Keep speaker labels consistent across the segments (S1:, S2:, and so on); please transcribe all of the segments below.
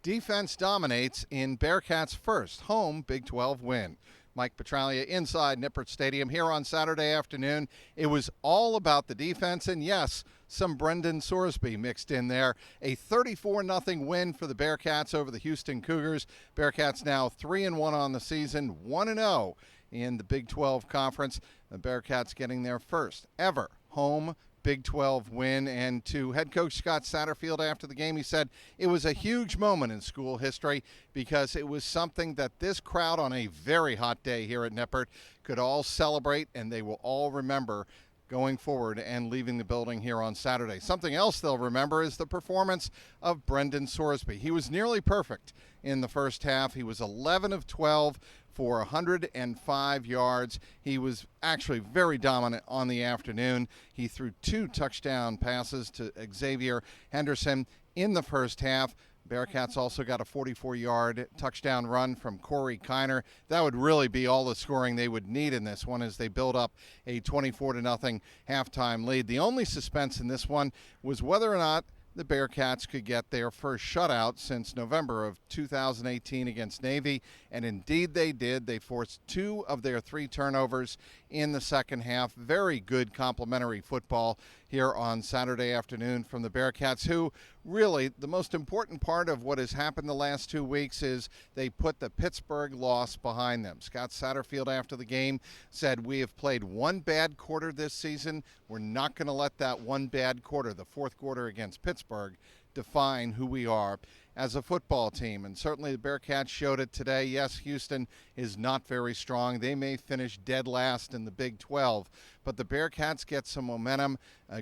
S1: Defense dominates in Bearcats' first home Big 12 win. Mike Petraglia inside Nippert Stadium here on Saturday afternoon. It was all about the defense, and yes, some Brendan Sorsby mixed in there. A 34-0 win for the Bearcats over the Houston Cougars. Bearcats now 3-1 on the season, 1-0 in the Big 12 Conference. The Bearcats getting their first ever home Big 12 win. And to head coach Scott Satterfield after the game, he said it was a huge moment in school history because it was something that this crowd on a very hot day here at Nippert could all celebrate, and they will all remember going forward and leaving the building here on Saturday. Something else they'll remember is the performance of Brendan Sorsby. He was nearly perfect in the first half. He was 11 of 12 for 105 yards. He was actually very dominant on the afternoon. He threw 2 touchdown passes to Xavier Henderson in the first half. Bearcats also got a 44-yard touchdown run from Corey Kiner. That would really be all the scoring they would need in this one as they build up a 24-0 halftime lead. The only suspense in this one was whether or not the Bearcats could get their first shutout since November of 2018 against Navy, and indeed they did. They forced 2 of their 3 turnovers in the second half. Very good complimentary football here on Saturday afternoon from the Bearcats, who really, the most important part of what has happened the last 2 weeks is they put the Pittsburgh loss behind them. Scott Satterfield after the game said, "We have played one bad quarter this season. We're not going to let that one bad quarter, the fourth quarter against Pittsburgh, define who we are as a football team." And certainly the Bearcats showed it today. Yes, Houston is not very strong. They may finish dead last in the Big 12, but the Bearcats get some momentum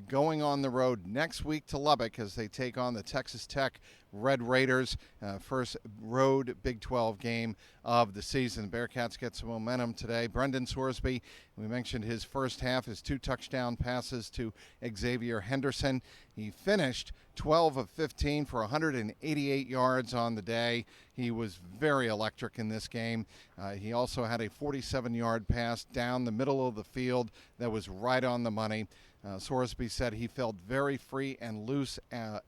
S1: going on the road next week to Lubbock as they take on the Texas Tech Red Raiders, first road Big 12 game of the season. Bearcats get some momentum today. Brendan Sorsby, we mentioned his first half, his 2 touchdown passes to Xavier Henderson. He finished 12 of 15 for 188 yards on the day. He was very electric in this game. He also had a 47-yard pass down the middle of the field that was right on the money. Sorsby said he felt very free and loose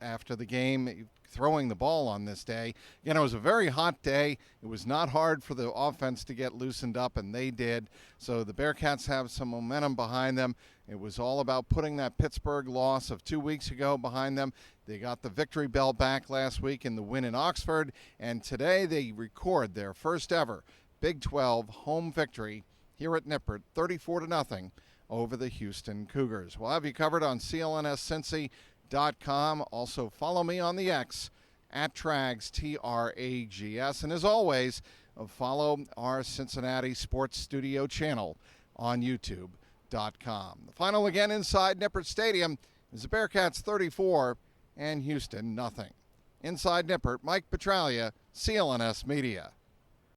S1: after the game, throwing the ball on this day. Again, it was a very hot day. It was not hard for the offense to get loosened up, and they did. So the Bearcats have some momentum behind them. It was all about putting that Pittsburgh loss of 2 weeks ago behind them. They got the victory bell back last week in the win in Oxford, and today they record their first ever Big 12 home victory here at Nippert, 34-0 over the Houston Cougars. We'll have you covered on clnscincy.com. Also follow me on the X at Trags, Trags. And as always, follow our Cincinnati Sports Studio channel on YouTube.com. The final again inside Nippert Stadium is the Bearcats 34 and Houston 0. Inside Nippert, Mike Petraglia, CLNS Media.